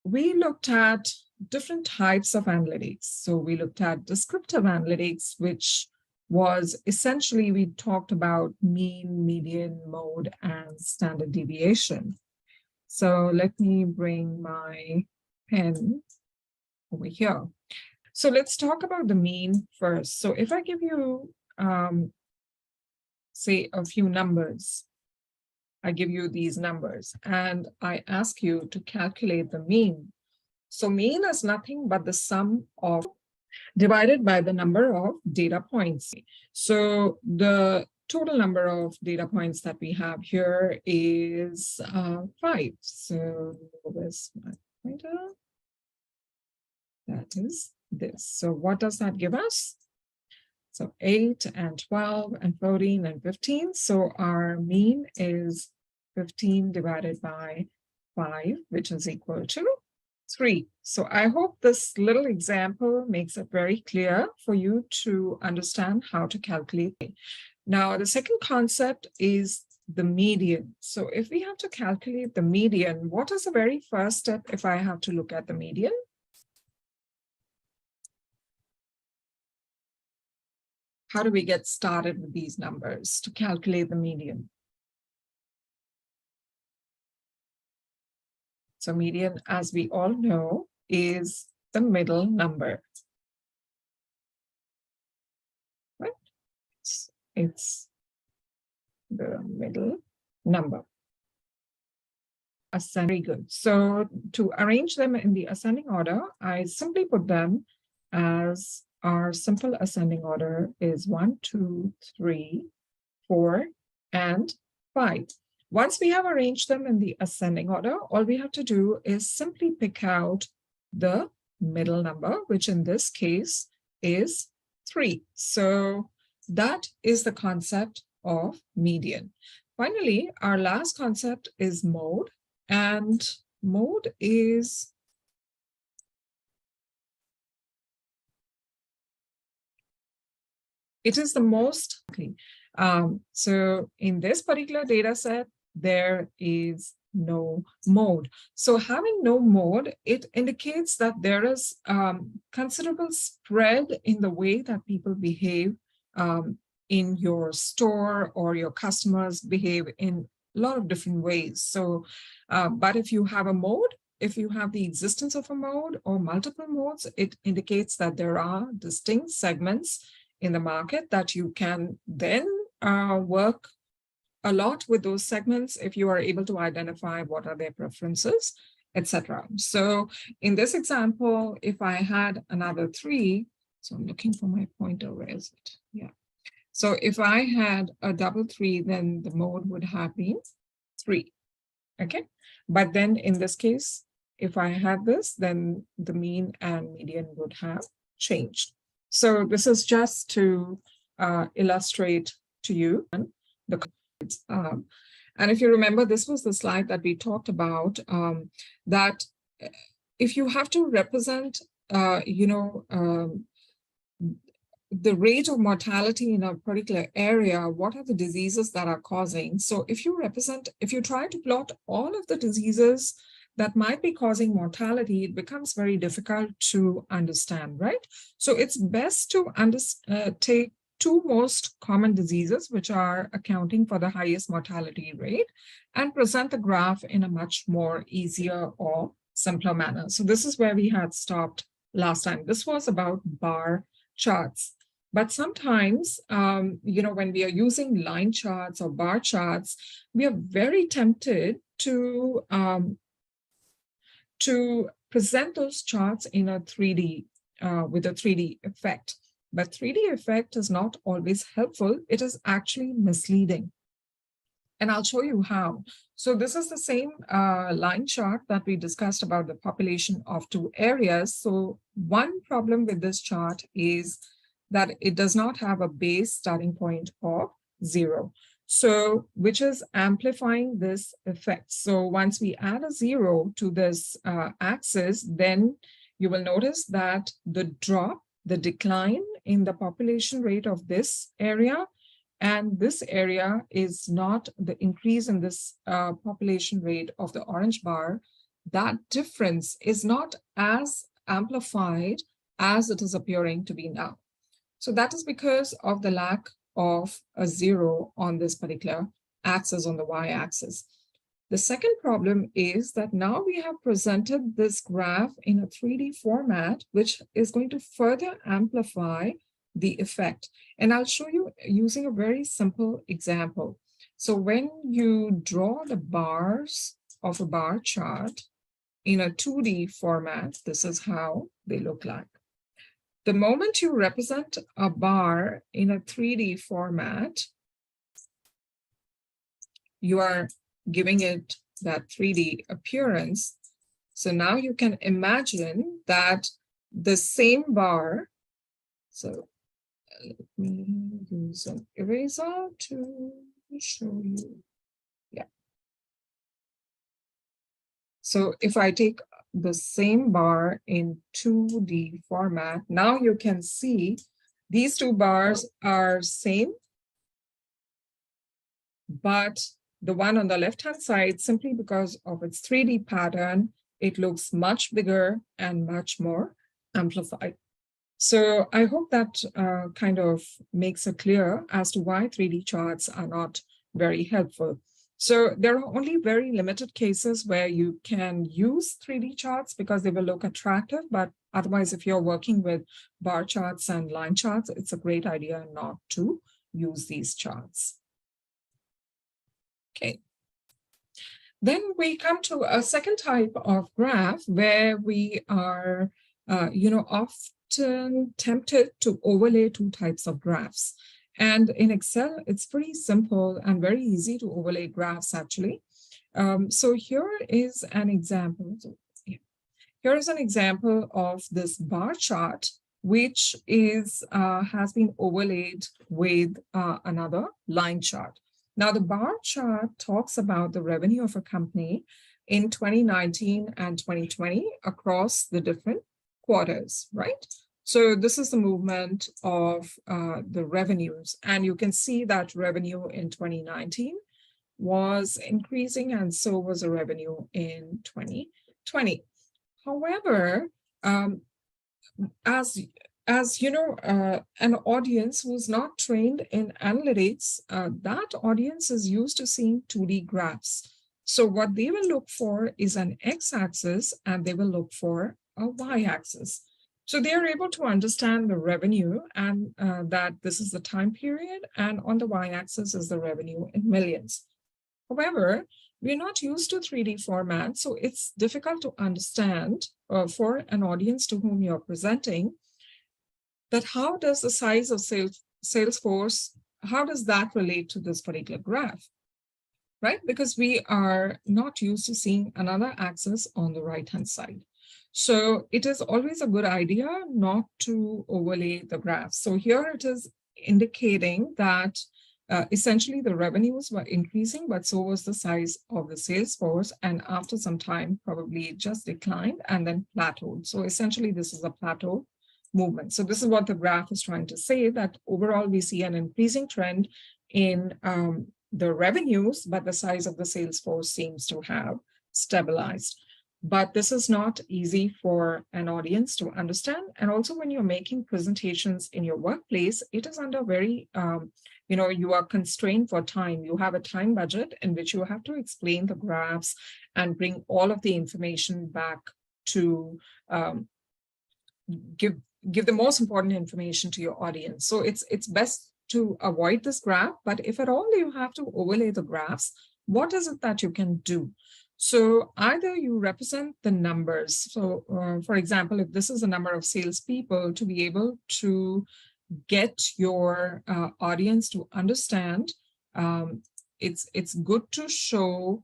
we looked at different types of analytics. So we looked at descriptive analytics, which was essentially, we talked about mean, median, mode, and standard deviation. So let me bring my pen over here. So let's talk about the mean first. So if I give you, say, a few numbers, I give you these numbers and I ask you to calculate the mean. So mean is nothing but the sum of divided by the number of data points. So the total number of data points that we have here is 5. So where's my pointer? That is this. So what does that give us? So 8 and 12 and 14 and 15. So our mean is 15 divided by 5, which is equal to 3. So I hope this little example makes it very clear for you to understand how to calculate. Now, the second concept is the median. So if we have to calculate the median, what is the very first step if I have to look at the median? How do we get started with these numbers to calculate the median? So median, as we all know, is the middle number. Right? It's the middle number. Very good. So to arrange them in the ascending order, I simply put them as our simple ascending order is 1, 2, 3, 4, and 5. Once we have arranged them in the ascending order, all we have to do is simply pick out the middle number, which in this case is 3. So that is the concept of median. Finally, our last concept is mode, and mode is it is the most so in this particular data set, there is no mode. So having no mode, it indicates that there is considerable spread in the way that people behave in your store, or your customers behave in a lot of different ways. So, but if you have a mode, if you have the existence of a mode or multiple modes, it indicates that there are distinct segments in the market that you can then work a lot with those segments if you are able to identify what are their preferences, etc. So in this example, if I had another 3, so I'm looking for my pointer, where is it? Yeah. So if I had a double 3, then the mode would have been 3. Okay. But then in this case, if I had this, then the mean and median would have changed. So this is just to illustrate to you the and if you remember, this was the slide that we talked about, that if you have to represent, the rate of mortality in a particular area, what are the diseases that are causing? So if you try to plot all of the diseases that might be causing mortality, it becomes very difficult to understand, right? So it's best to take 2 most common diseases, which are accounting for the highest mortality rate, and present the graph in a much more easier or simpler manner. So this is where we had stopped last time. This was about bar charts. But sometimes, when we are using line charts or bar charts, we are very tempted to present those charts in a 3D, with a 3D effect. But 3D effect is not always helpful. It is actually misleading. And I'll show you how. So this is the same line chart that we discussed about the population of 2 areas. So one problem with this chart is that it does not have a base starting point of 0. So which is amplifying this effect. So once we add a 0 to this axis, then you will notice that the decline in the population rate of this area and this area is not the increase in this population rate of the orange bar that difference is not as amplified as it is appearing to be now. So that is because of the lack of a zero on this particular axis, on the y-axis. The second problem is that now we have presented this graph in a 3D format, which is going to further amplify the effect. And I'll show you using a very simple example. So when you draw the bars of a bar chart in a 2D format, this is how they look like. The moment you represent a bar in a 3D format, you are giving it that 3D appearance. So now you can imagine that the same bar, so let me use an eraser to show you. Yeah. So if I take the same bar in 2D format, now you can see these two bars are same, but the one on the left-hand side, simply because of its 3D pattern, it looks much bigger and much more amplified. So I hope that kind of makes it clear as to why 3D charts are not very helpful. So there are only very limited cases where you can use 3D charts because they will look attractive, but otherwise, if you're working with bar charts and line charts, it's a great idea not to use these charts. Okay. Then we come to a second type of graph where we are, often tempted to overlay two types of graphs. And in Excel, it's pretty simple and very easy to overlay graphs, actually. So here is an example. Here is an example of this bar chart, which is has been overlaid with another line chart. Now, the bar chart talks about the revenue of a company in 2019 and 2020 across the different quarters, right? So this is the movement of the revenues. And you can see that revenue in 2019 was increasing, and so was the revenue in 2020. However, as you know, an audience who's not trained in analytics, that audience is used to seeing 2D graphs. So what they will look for is an x-axis, and they will look for a y-axis. So they are able to understand the revenue, and that this is the time period, and on the y-axis is the revenue in millions. However, we're not used to 3D format, so it's difficult to understand for an audience to whom you're presenting that how does the size of sales force, how does that relate to this particular graph, right? Because we are not used to seeing another axis on the right-hand side. So it is always a good idea not to overlay the graph. So here it is indicating that essentially the revenues were increasing, but so was the size of the sales force. And after some time, probably it just declined and then plateaued. So essentially this is a plateau movement. So this is what the graph is trying to say, that overall we see an increasing trend in the revenues, but the size of the sales force seems to have stabilized. But this is not easy for an audience to understand. And also when you're making presentations in your workplace, it is under very, you are constrained for time. You have a time budget in which you have to explain the graphs and bring all of the information back to give the most important information to your audience. So it's best to avoid this graph, but if at all you have to overlay the graphs, what is it that you can do? So either you represent the numbers. So for example, if this is a number of salespeople, to be able to get your audience to understand, it's good to show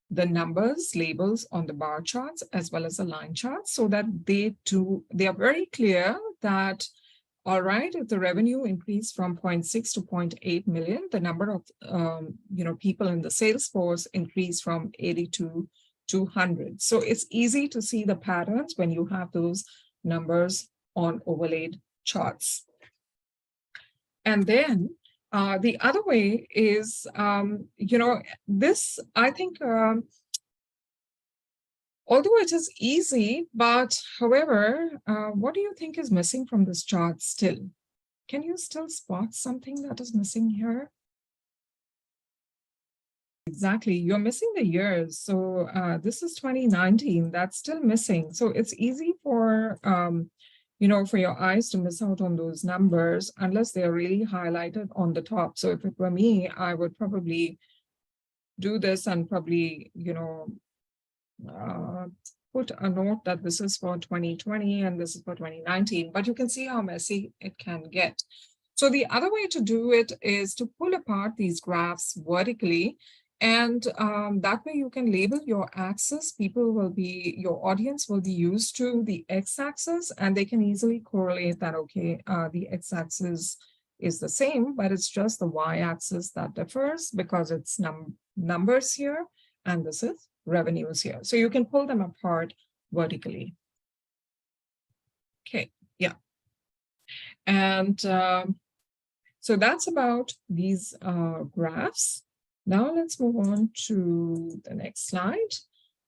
the numbers, labels on the bar charts as well as the line charts, so that they are very clear that, all right, if the revenue increased from 0.6 to 0.8 million, the number of people in the sales force increased from 80 to 200. So it's easy to see the patterns when you have those numbers on overlaid charts. And then the other way is, this, I think, Although it is easy, but however, what do you think is missing from this chart still? Can you still spot something that is missing here? Exactly, you're missing the years. So this is 2019, that's still missing. So it's easy for, for your eyes to miss out on those numbers unless they're really highlighted on the top. So if it were me, I would probably do this and probably, put a note that this is for 2020 and this is for 2019, but you can see how messy it can get. So the other way to do it is to pull apart these graphs vertically, and that way you can label your axis. Your audience will be used to the x-axis, and they can easily correlate that, okay, the x-axis is the same, but it's just the y-axis that differs because it's numbers here, and this is revenues here. So you can pull them apart vertically. Okay, yeah. And so that's about these graphs. Now let's move on to the next slide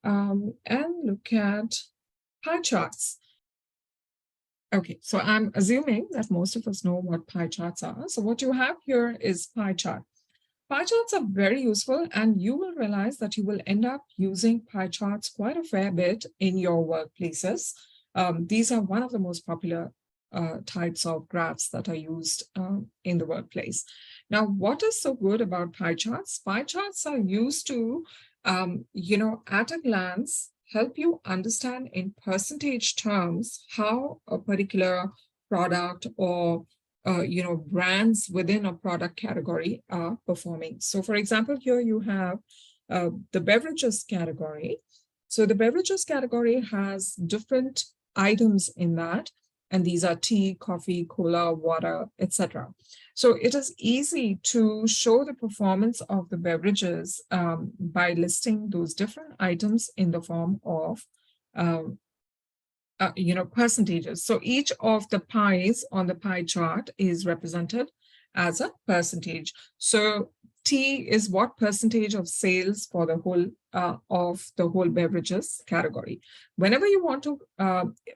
and look at pie charts. Okay, so I'm assuming that most of us know what pie charts are. So what you have here is pie chart. Pie charts are very useful, and you will realize that you will end up using pie charts quite a fair bit in your workplaces. These are one of the most popular types of graphs that are used in the workplace. Now, what is so good about pie charts? Pie charts are used to, at a glance, help you understand in percentage terms how a particular product or brands within a product category are performing. So for example, here you have the beverages category. So the beverages category has different items in that, and these are tea, coffee, cola, water, etc. So it is easy to show the performance of the beverages by listing those different items in the form of percentages. So each of the pies on the pie chart is represented as a percentage. So tea is what percentage of sales for the whole beverages category. Whenever you want to,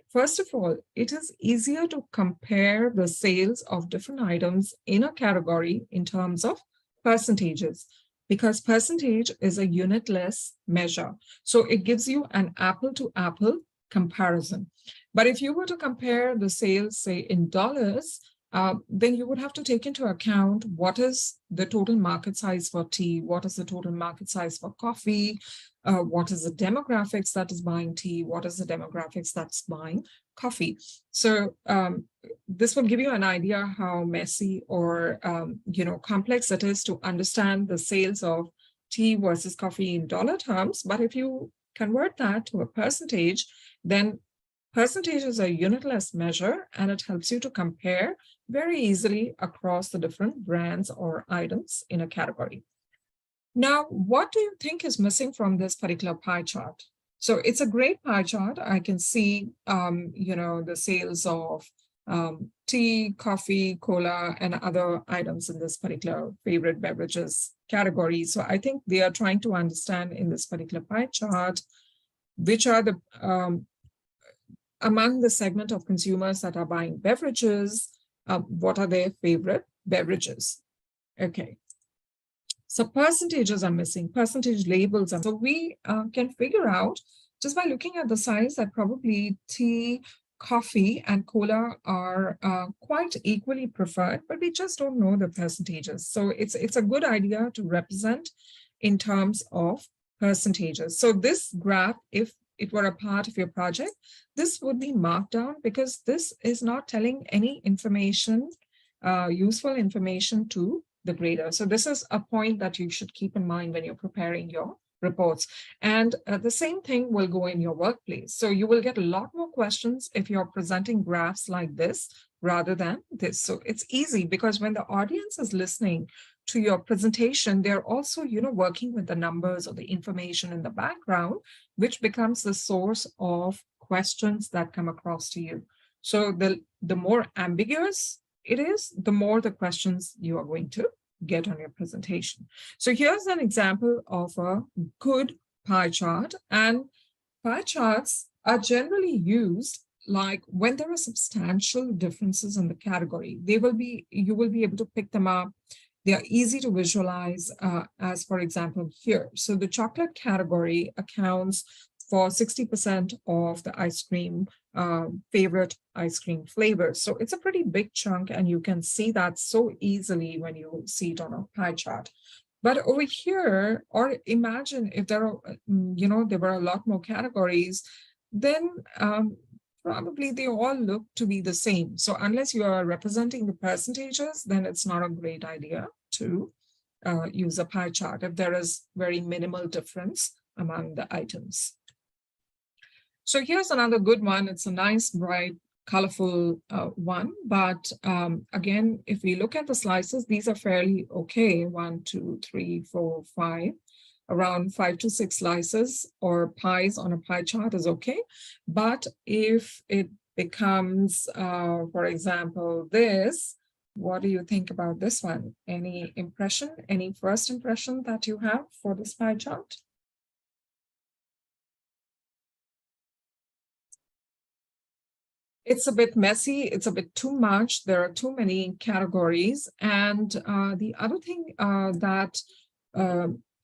first of all, it is easier to compare the sales of different items in a category in terms of percentages, because percentage is a unitless measure. So it gives you an apple to apple comparison. But if you were to compare the sales, say in dollars, then you would have to take into account what is the total market size for tea, what is the total market size for coffee, what is the demographics that is buying tea, what is the demographics that's buying coffee. So this will give you an idea how messy or complex it is to understand the sales of tea versus coffee in dollar terms. But if you convert that to a percentage, then percentage is a unitless measure, and it helps you to compare very easily across the different brands or items in a category. Now, what do you think is missing from this particular pie chart? So it's a great pie chart. I can see, the sales of tea, coffee, cola, and other items in this particular favorite beverages category. So I think they are trying to understand in this particular pie chart, which are the among the segment of consumers that are buying beverages, what are their favorite beverages? Okay. So percentages are missing, percentage labels. So we can figure out just by looking at the size that probably tea, coffee, and cola are quite equally preferred, but we just don't know the percentages. So it's a good idea to represent in terms of percentages. So this graph, if it were a part of your project, this would be marked down because this is not telling any information, useful information to the grader. So this is a point that you should keep in mind when you're preparing your reports. And the same thing will go in your workplace. So you will get a lot more questions if you're presenting graphs like this rather than this. So it's easy because when the audience is listening to your presentation, they're also, working with the numbers or the information in the background, which becomes the source of questions that come across to you. So the more ambiguous it is, the more the questions you are going to get on your presentation. So here's an example of a good pie chart. And pie charts are generally used like when there are substantial differences in the category. You will be able to pick them up. They are easy to visualize, as for example here. So the chocolate category accounts for 60% of the ice cream, favorite ice cream flavors. So it's a pretty big chunk, and you can see that so easily when you see it on a pie chart. But over here, or imagine if there are, there were a lot more categories, then probably they all look to be the same. So unless you are representing the percentages, then it's not a great idea to use a pie chart if there is very minimal difference among the items. So here's another good one. It's a nice, bright, colorful one. But again, if we look at the slices, these are fairly okay. 1, 2, 3, 4, 5. Around 5 to 6 slices or pies on a pie chart is okay. But if it becomes, for example, this, what do you think about this one? Any impression, any first impression that you have for this pie chart? It's a bit messy. It's a bit too much. There are too many categories. And the other thing that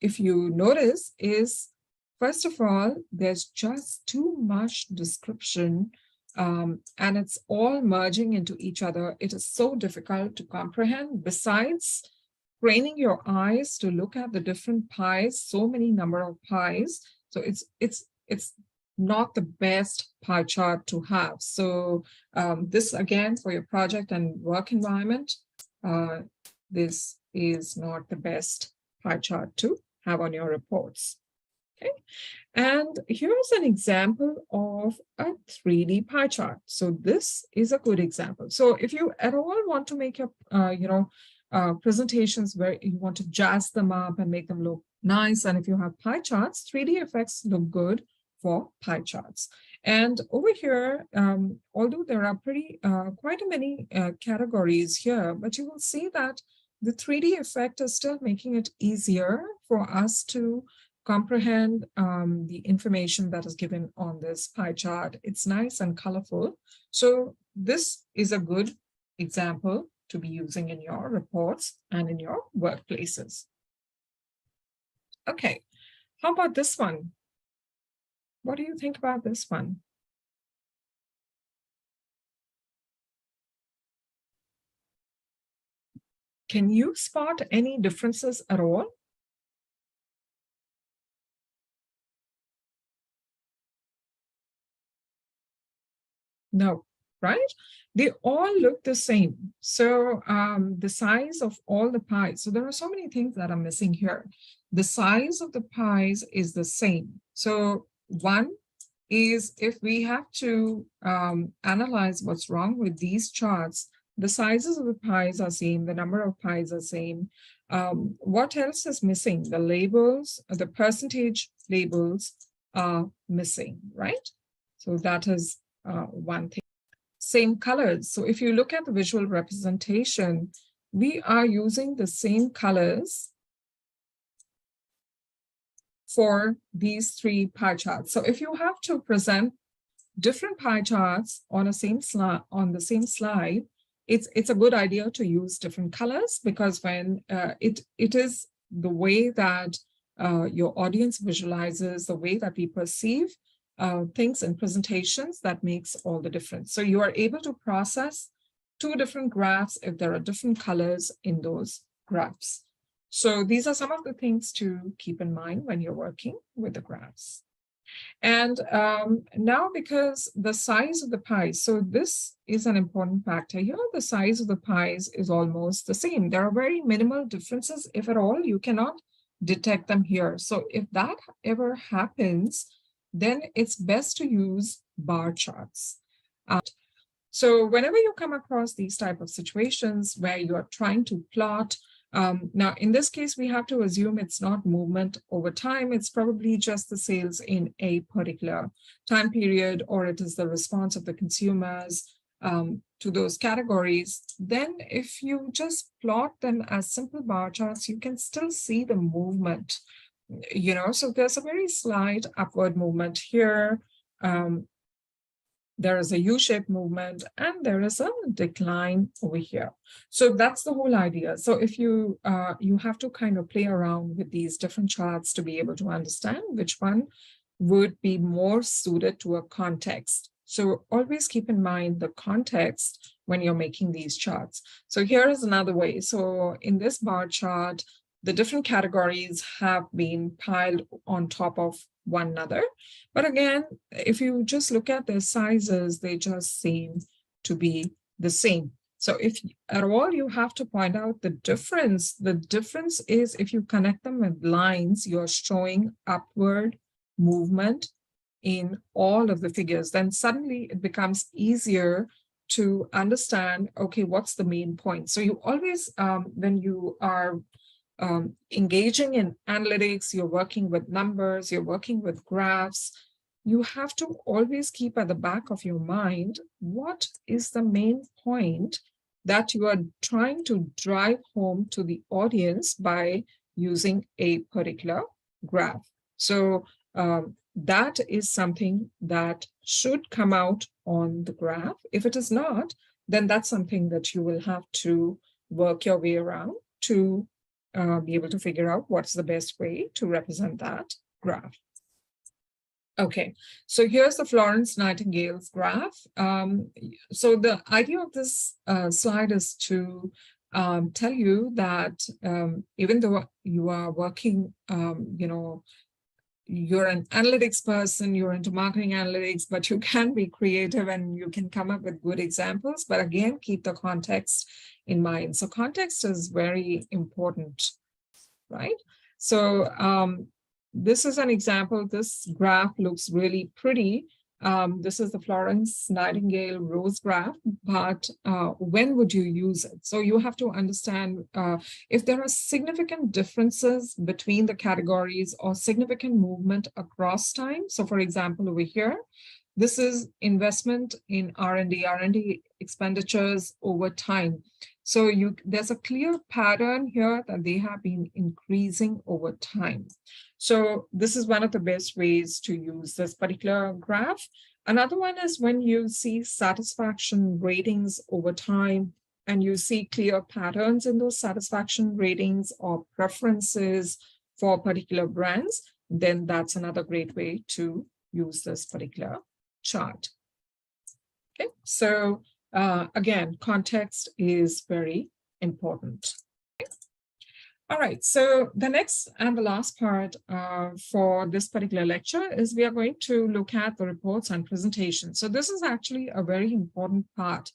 if you notice is, first of all, there's just too much description, and it's all merging into each other. It is so difficult to comprehend. Besides training your eyes to look at the different pies, so many number of pies. So it's not the best pie chart to have. So this again, for your project and work environment, this is not the best pie chart to have on your reports. Okay, and here's an example of a 3D pie chart. So this is a good example. So if you at all want to make your presentations where you want to jazz them up and make them look nice, and if you have pie charts, 3D effects look good for pie charts. And over here, although there are quite many categories here, but you will see that the 3D effect is still making it easier for us to comprehend the information that is given on this pie chart. It's nice and colorful. So this is a good example to be using in your reports and in your workplaces. Okay, how about this one? What do you think about this one? Can you spot any differences at all? No, right? They all look the same. So the size of all the pies, so there are so many things that are missing here. The size of the pies is the same. So one is, if we have to analyze what's wrong with these charts, the sizes of the pies are same, the number of pies are same. What else is missing? The labels, the percentage labels are missing, right? So that is one thing. Same colors. So if you look at the visual representation, we are using the same colors for these 3 pie charts. So if you have to present different pie charts on the same slide, it's a good idea to use different colors, because when it is the way that your audience visualizes, the way that we perceive things in presentations, that makes all the difference. So you are able to process 2 different graphs if there are different colors in those graphs. So these are some of the things to keep in mind when you're working with the graphs. And now, because the size of the pies, so this is an important factor here, the size of the pies is almost the same. There are very minimal differences, if at all. You cannot detect them here. So if that ever happens, then it's best to use bar charts. So whenever you come across these type of situations where you are trying to plot, now in this case, we have to assume it's not movement over time. It's probably just the sales in a particular time period, or it is the response of the consumers to those categories. Then if you just plot them as simple bar charts, you can still see the movement So there's a very slight upward movement here. There is a U-shaped movement and there is a decline over here. So that's the whole idea. So if you have to kind of play around with these different charts to be able to understand which one would be more suited to a context. So always keep in mind the context when you're making these charts. So here is another way. So in this bar chart, the different categories have been piled on top of one another. But again, if you just look at their sizes, they just seem to be the same. So if at all you have to point out the difference is if you connect them with lines, you're showing upward movement in all of the figures, then suddenly it becomes easier to understand, okay, what's the main point? So you always, when you are engaging in analytics, you're working with numbers, you're working with graphs, you have to always keep at the back of your mind, what is the main point that you are trying to drive home to the audience by using a particular graph. So that is something that should come out on the graph. If it is not, then that's something that you will have to work your way around to be able to figure out what's the best way to represent that graph. Okay, so here's the Florence Nightingale's graph. So the idea of this slide is to tell you that even though you are working, you're an analytics person, you're into marketing analytics, but you can be creative and you can come up with good examples. But again, keep the context in mind. So context is very important, right? So this is an example. This graph looks really pretty. This is the Florence Nightingale Rose graph, but when would you use it? So you have to understand if there are significant differences between the categories or significant movement across time. So for example, over here, this is investment in R&D expenditures over time. So there's a clear pattern here that they have been increasing over time. So this is one of the best ways to use this particular graph. Another one is when you see satisfaction ratings over time and you see clear patterns in those satisfaction ratings or preferences for particular brands, then that's another great way to use this particular chart. Okay, so again, context is very important. All right, so the next and the last part for this particular lecture is we are going to look at the reports and presentations. So this is actually a very important part.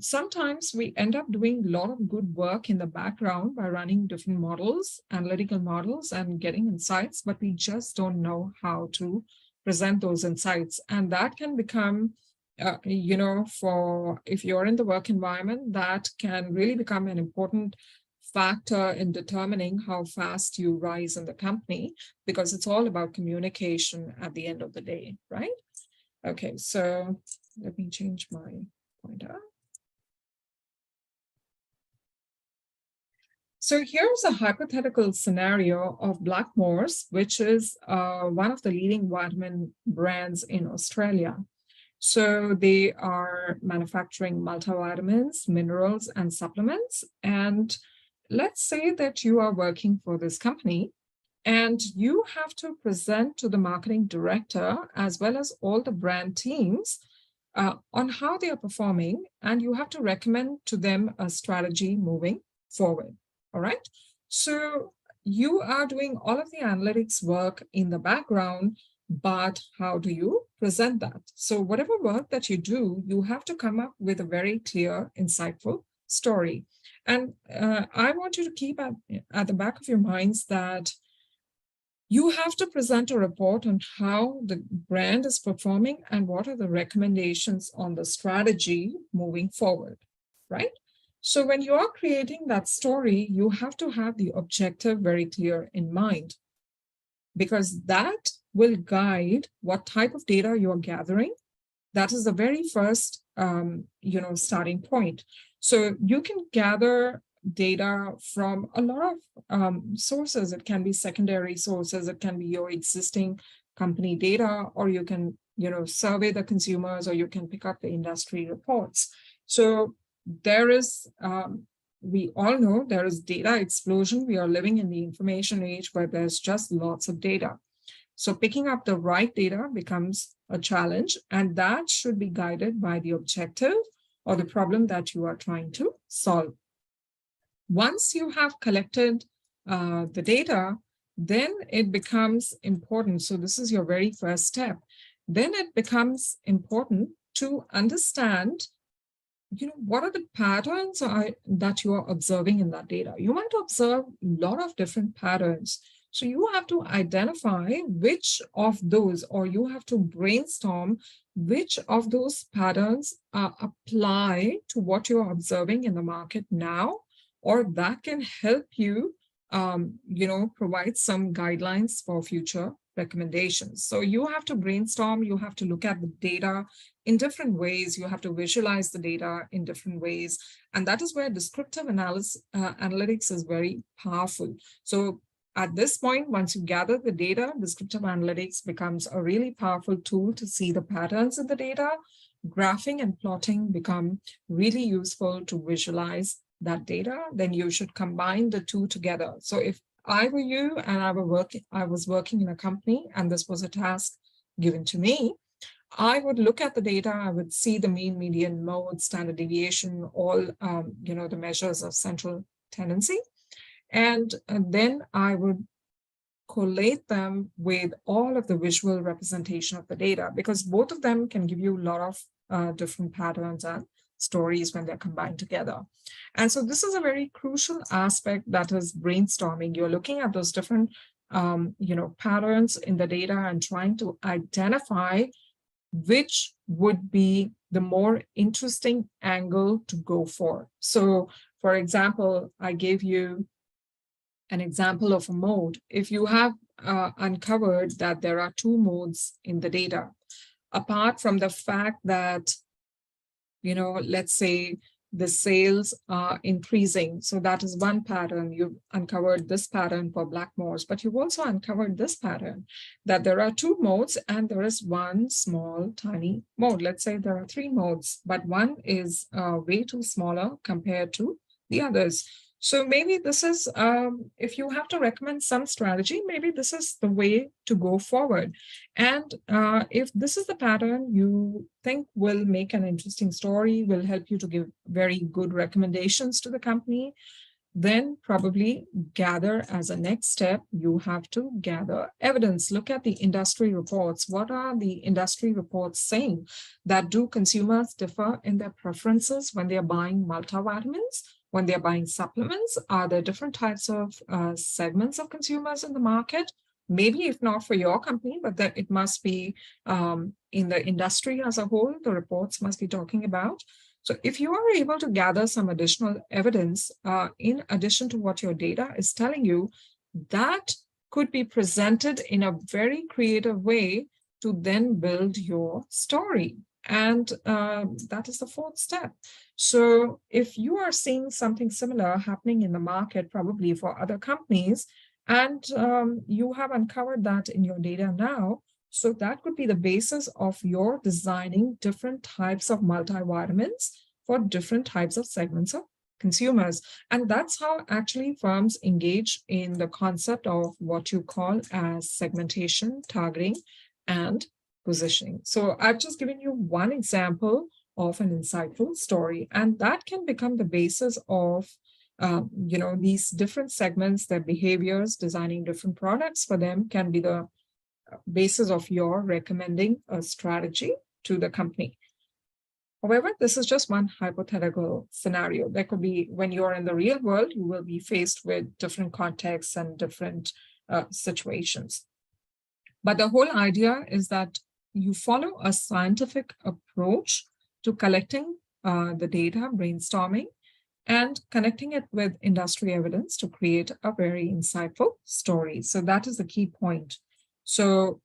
Sometimes we end up doing a lot of good work in the background by running different models, analytical models, and getting insights, but we just don't know how to present those insights. And that can become if you're in the work environment, that can really become an important factor in determining how fast you rise in the company, because it's all about communication at the end of the day, right? Okay, so let me change my pointer. So here's a hypothetical scenario of Blackmores, which is one of the leading vitamin brands in Australia. So they are manufacturing multivitamins, minerals, and supplements. And let's say that you are working for this company and you have to present to the marketing director as well as all the brand teams on how they are performing, and you have to recommend to them a strategy moving forward. All right. So you are doing all of the analytics work in the background, but how do you present that? So whatever work that you do, you have to come up with a very clear, insightful story. And I want you to keep at the back of your minds that you have to present a report on how the brand is performing and what are the recommendations on the strategy moving forward, right? So when you are creating that story, you have to have the objective very clear in mind, because that will guide what type of data you're gathering. That is the very first, starting point. So you can gather data from a lot of sources. It can be secondary sources, it can be your existing company data, or you can, survey the consumers, or you can pick up the industry reports. So there is, we all know there is data explosion. We are living in the information age where there's just lots of data. So picking up the right data becomes a challenge, and that should be guided by the objective or the problem that you are trying to solve. Once you have collected the data, then it becomes important. So this is your very first step. Then it becomes important to understand, what are the patterns that you are observing in that data. You might observe a lot of different patterns. So you have to identify which of those, or you have to brainstorm which of those patterns apply to what you're observing in the market now, or that can help you, provide some guidelines for future recommendations. So you have to brainstorm, you have to look at the data in different ways, you have to visualize the data in different ways. And that is where descriptive analytics is very powerful. So at this point, once you gather the data, descriptive analytics becomes a really powerful tool to see the patterns in the data. Graphing and plotting become really useful to visualize that data. Then you should combine the two together. So if I were you and I was working in a company and this was a task given to me, I would look at the data, I would see the mean, median, mode, standard deviation, all the measures of central tendency. And then I would collate them with all of the visual representation of the data, because both of them can give you a lot of different patterns and stories when they're combined together. And so this is a very crucial aspect, that is brainstorming. You're looking at those different patterns in the data and trying to identify which would be the more interesting angle to go for. So for example, I gave you an example of a mode. If you have uncovered that there are two modes in the data, apart from the fact that, let's say the sales are increasing. So that is one pattern. You've uncovered this pattern for Blackmore's, but you've also uncovered this pattern, that there are two modes and there is one small, tiny mode. Let's say there are three modes, but one is way too smaller compared to the others. So maybe this is, if you have to recommend some strategy, maybe this is the way to go forward. And if this is the pattern you think will make an interesting story, will help you to give very good recommendations to the company, then probably gather as a next step, you have to gather evidence. Look at the industry reports. What are the industry reports saying? That do consumers differ in their preferences when they're buying multivitamins? When they're buying supplements, are there different types of segments of consumers in the market? Maybe if not for your company, but that it must be in the industry as a whole, the reports must be talking about. So if you are able to gather some additional evidence in addition to what your data is telling you, that could be presented in a very creative way to then build your story. And that is the fourth step. So if you are seeing something similar happening in the market, probably for other companies, and you have uncovered that in your data now, so that could be the basis of your designing different types of multivitamins for different types of segments of consumers. And that's how actually firms engage in the concept of what you call as segmentation, targeting, and positioning. So I've just given you one example of an insightful story, and that can become the basis of these different segments, their behaviors, designing different products for them can be the basis of your recommending a strategy to the company. However, this is just one hypothetical scenario. There could be, when you're in the real world, you will be faced with different contexts and different situations. But the whole idea is that you follow a scientific approach to collecting the data, brainstorming, and connecting it with industry evidence to create a very insightful story. So that is the key point. So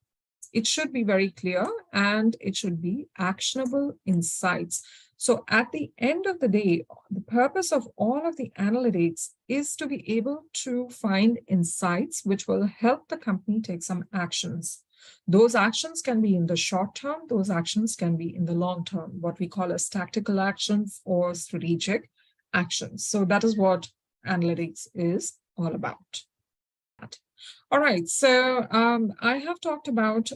It should be very clear and it should be actionable insights. So at the end of the day, the purpose of all of the analytics is to be able to find insights which will help the company take some actions. Those actions can be in the short term, those actions can be in the long term, what we call as tactical actions or strategic actions. So that is what analytics is all about. All right, so I have talked about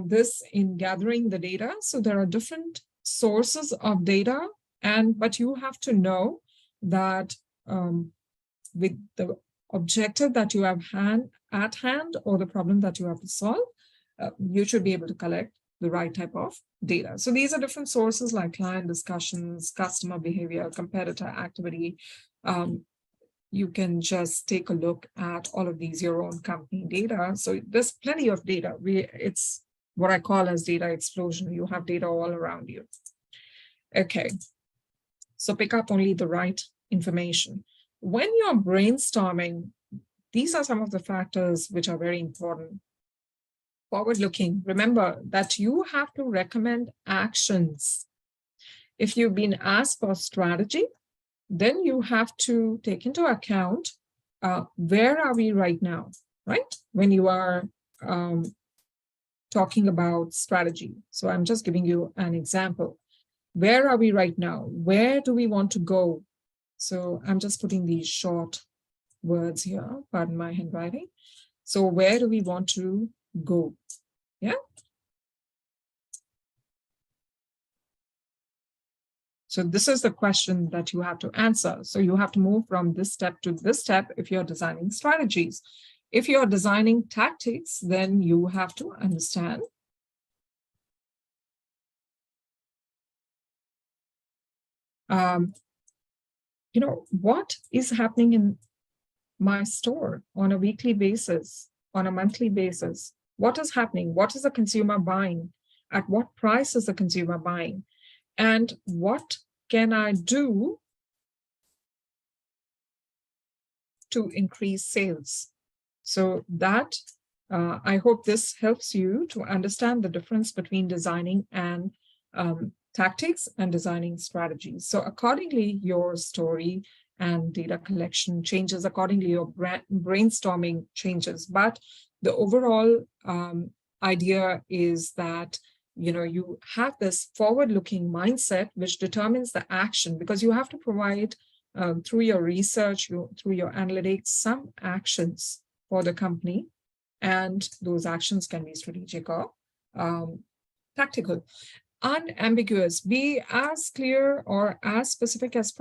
this in gathering the data. So there are different sources of data, but you have to know that with the objective that you have at hand or the problem that you have to solve, you should be able to collect the right type of data. So these are different sources like client discussions, customer behavior, competitor activity. You can just take a look at all of these, your own company data. So there's plenty of data. It's what I call as data explosion. You have data all around you. Okay, so pick up only the right information. When you're brainstorming, these are some of the factors which are very important. Forward-looking, remember that you have to recommend actions. If you've been asked for strategy, then you have to take into account where are we right now, right? When you are talking about strategy. So I'm just giving you an example. Where are we right now? Where do we want to go? So I'm just putting these short words here, pardon my handwriting. So where do we want to go? Yeah. So this is the question that you have to answer. So you have to move from this step to this step if you're designing strategies. If you're designing tactics, then you have to understand what is happening in my store on a weekly basis, on a monthly basis. What is happening? What is the consumer buying? At what price is the consumer buying? And what can I do to increase sales? So that, I hope this helps you to understand the difference between designing and tactics and designing strategies. So accordingly, your story and data collection changes, accordingly your brainstorming changes. But the overall idea is that you have this forward-looking mindset which determines the action, because you have to provide through your research, through your analytics, some actions for the company, and those actions can be strategic or tactical. Unambiguous, be as clear or as specific as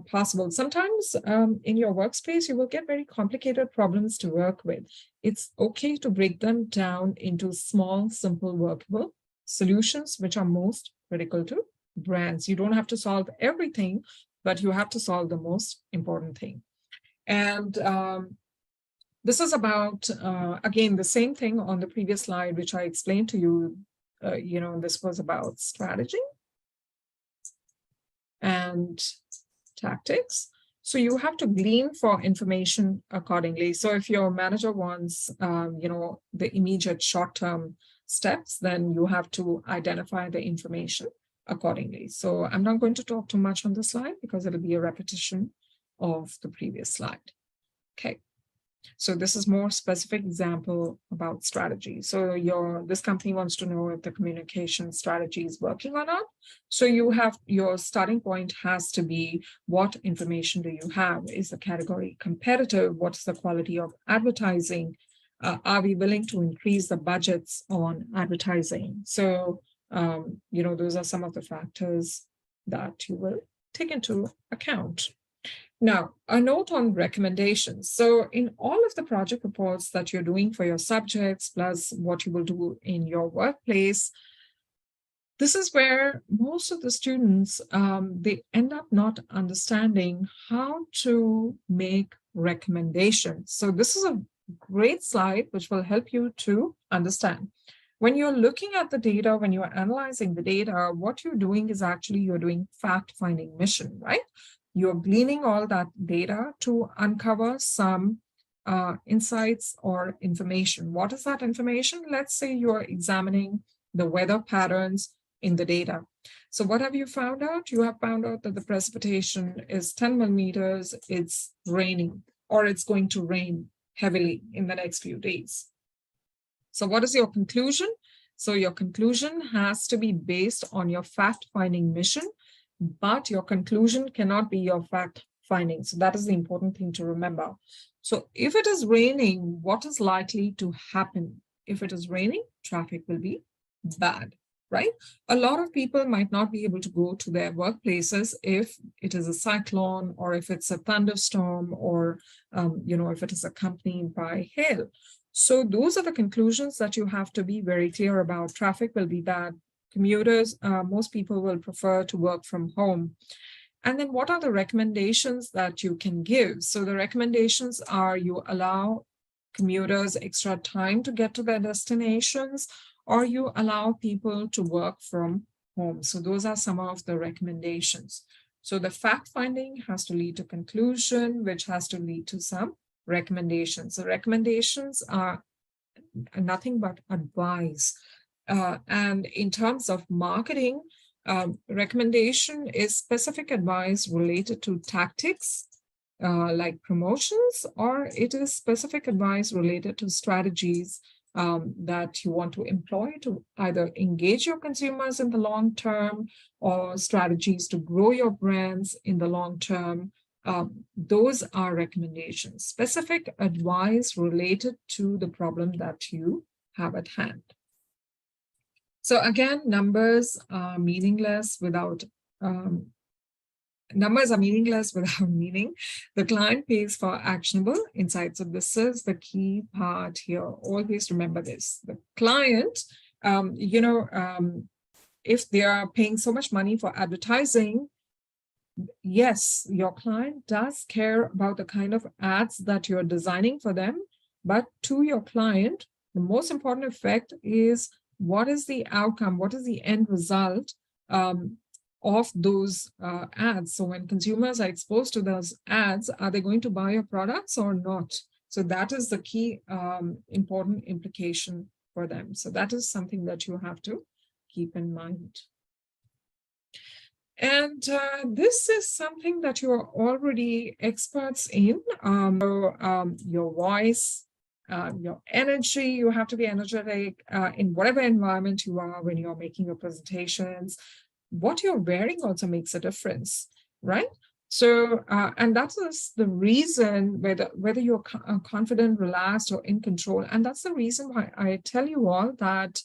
possible. Sometimes in your workspace, you will get very complicated problems to work with. It's okay to break them down into small, simple, workable solutions, which are most critical to brands. You don't have to solve everything, but you have to solve the most important thing. And this is about, again, the same thing on the previous slide, which I explained to you. This was about strategy and tactics. So you have to glean for information accordingly. So if your manager wants, the immediate short-term steps, then you have to identify the information accordingly. So I'm not going to talk too much on this slide because it'll be a repetition of the previous slide. Okay. So this is more specific example about strategy. So this company wants to know if the communication strategy is working or not. So your starting point has to be, what information do you have? Is the category competitive? What's the quality of advertising? Are we willing to increase the budgets on advertising? So, those are some of the factors that you will take into account. Now, a note on recommendations. So in all of the project reports that you're doing for your subjects, plus what you will do in your workplace, this is where most of the students, they end up not understanding how to make recommendations. So this is a great slide which will help you to understand. When you're looking at the data, when you're analyzing the data, what you're doing is actually you're doing fact-finding mission, right? You're gleaning all that data to uncover some insights or information. What is that information? Let's say you're examining the weather patterns in the data. So what have you found out? You have found out that the precipitation is 10 millimeters, it's raining, or it's going to rain heavily in the next few days. So what is your conclusion? So your conclusion has to be based on your fact-finding mission, but your conclusion cannot be your fact-finding. So that is the important thing to remember. So if it is raining, what is likely to happen? If it is raining, traffic will be bad, right? A lot of people might not be able to go to their workplaces if it is a cyclone, or if it's a thunderstorm, or if it is accompanied by hail. So those are the conclusions that you have to be very clear about. Traffic will be bad. Commuters, most people will prefer to work from home. And then what are the recommendations that you can give? So the recommendations are, you allow commuters extra time to get to their destinations, or you allow people to work from home. So those are some of the recommendations. So the fact finding has to lead to conclusion, which has to lead to some recommendations. The recommendations are nothing but advice. And in terms of marketing, recommendation is specific advice related to tactics, like promotions, or it is specific advice related to strategies that you want to employ to either engage your consumers in the long term, or strategies to grow your brands in the long term. Those are recommendations, specific advice related to the problem that you have at hand. So again, numbers are meaningless without meaning. The client pays for actionable insights. So this is the key part here. Always remember this. The client, if they are paying so much money for advertising, yes, your client does care about the kind of ads that you're designing for them, but to your client, the most important effect is, what is the outcome? What is the end result of those ads? So when consumers are exposed to those ads, are they going to buy your products or not? So that is the key important implication for them. So that is something that you have to keep in mind. And this is something that you are already experts in. Your voice, your energy, you have to be energetic in whatever environment you are when you're making your presentations. What you're wearing also makes a difference, right? So, and that is the reason whether you're confident, relaxed, or in control. And that's the reason why I tell you all that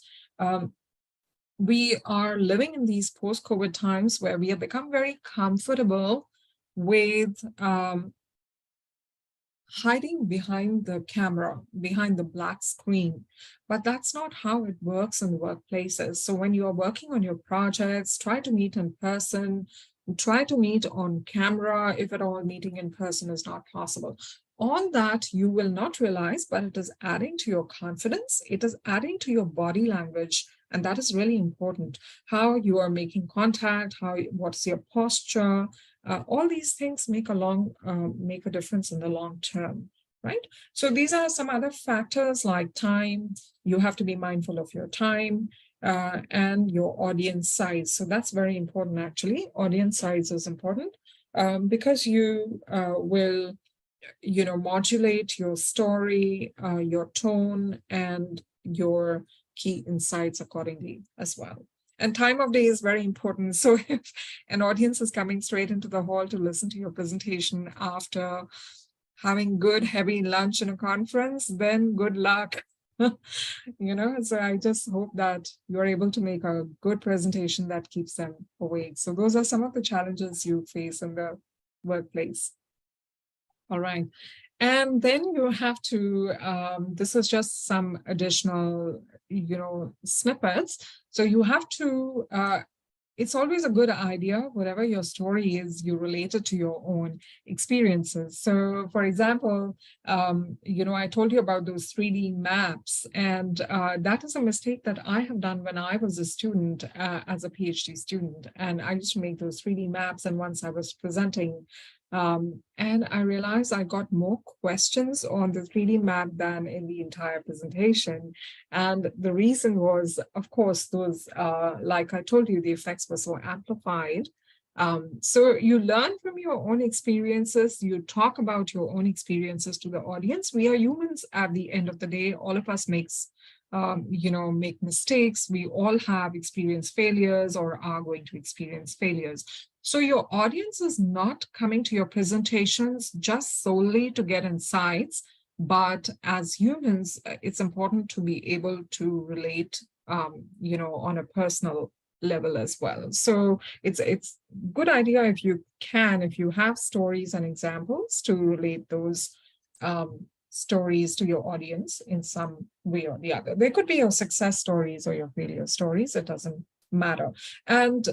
we are living in these post-COVID times where we have become very comfortable with hiding behind the camera, behind the black screen. But that's not how it works in workplaces. So when you are working on your projects, try to meet in person, try to meet on camera, if at all meeting in person is not possible. All that you will not realize, but it is adding to your confidence. It is adding to your body language. And that is really important. How you are making contact, what's your posture, all these things make a difference in the long term, right? So these are some other factors like time. You have to be mindful of your time and your audience size. So that's very important, actually. Audience size is important because you will, modulate your story, your tone, and your key insights accordingly as well. And time of day is very important. So if an audience is coming straight into the hall to listen to your presentation after having good heavy lunch in a conference, then good luck. So I just hope that you're able to make a good presentation that keeps them awake. So those are some of the challenges you face in the workplace. All right. And then you have to, this is just some additional, snippets. So you have to, it's always a good idea, whatever your story is, you relate it to your own experiences. So for example, I told you about those 3D maps, and that is a mistake that I have done when I was a student, as a PhD student. And I used to make those 3D maps. And once I was presenting And I realized I got more questions on the 3D map than in the entire presentation. And the reason was, of course, those, like I told you, the effects were so amplified. So you learn from your own experiences, you talk about your own experiences to the audience. We are humans at the end of the day. All of us make mistakes. We all have experienced failures or are going to experience failures. So your audience is not coming to your presentations just solely to get insights, but as humans, it's important to be able to relate, on a personal level as well. So it's good idea if you have stories and examples to relate those stories to your audience in some way or the other. They could be your success stories or your failure stories. It doesn't matter. And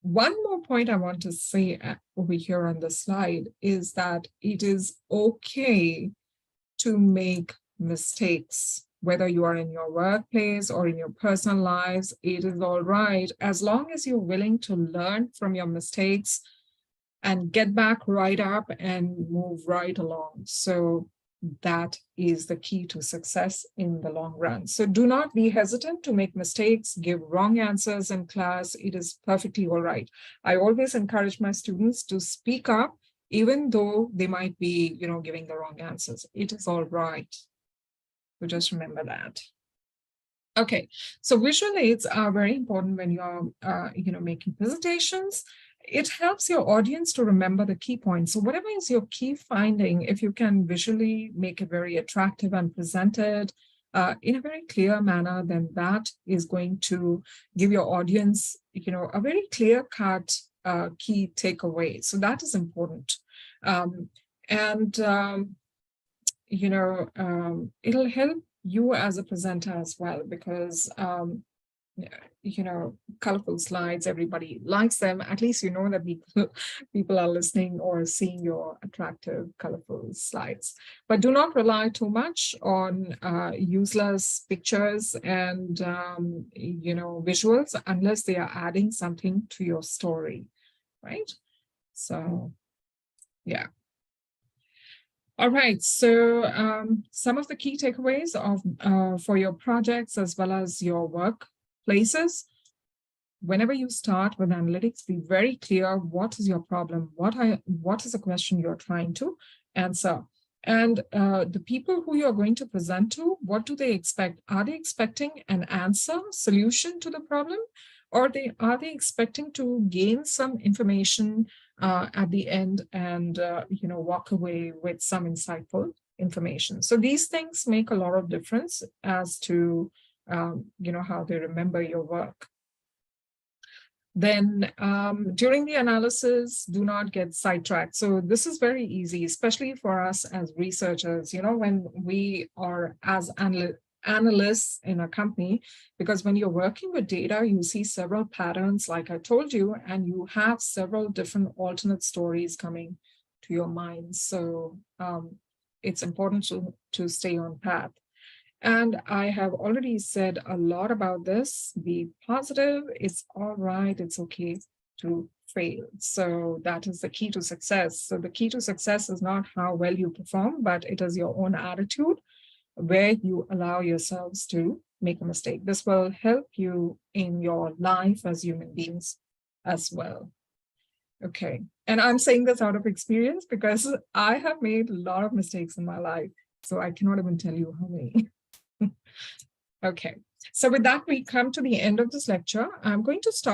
one more point I want to say over here on the slide is that it is okay to make mistakes, whether you are in your workplace or in your personal lives. It is all right as long as you're willing to learn from your mistakes and get back right up and move right along. So that is the key to success in the long run. So do not be hesitant to make mistakes, give wrong answers in class. It is perfectly all right. I always encourage my students to speak up, even though they might be, giving the wrong answers. It is all right. So just remember that. Okay, so visual aids are very important when you're, making presentations. It helps your audience to remember the key points. So whatever is your key finding, if you can visually make it very attractive and present it in a very clear manner, then that is going to give your audience, a very clear-cut key takeaway. So that is important. It'll help you as a presenter as well, because colorful slides, everybody likes them. At least you know that people are listening or seeing your attractive, colorful slides. But do not rely too much on useless pictures and visuals unless they are adding something to your story, right? So yeah. All right, so some of the key takeaways for your projects as well as your workplaces. Whenever you start with analytics, be very clear what is your problem, what is the question you're trying to answer. And the people who you're going to present to, what do they expect? Are they expecting an answer, solution to the problem? Or are they expecting to gain some information at the end and walk away with some insightful information? So these things make a lot of difference as to how they remember your work. Then during the analysis, do not get sidetracked. So this is very easy, especially for us as researchers, when we are as analysts in a company, because when you're working with data, you see several patterns, like I told you, and you have several different alternate stories coming to your mind. So it's important to stay on path. And I have already said a lot about this. Be positive. It's all right. It's okay to fail. So that is the key to success. So the key to success is not how well you perform, but it is your own attitude where you allow yourselves to make a mistake. This will help you in your life as human beings as well. Okay. And I'm saying this out of experience because I have made a lot of mistakes in my life. So I cannot even tell you how many. Okay, so with that, we come to the end of this lecture. I'm going to start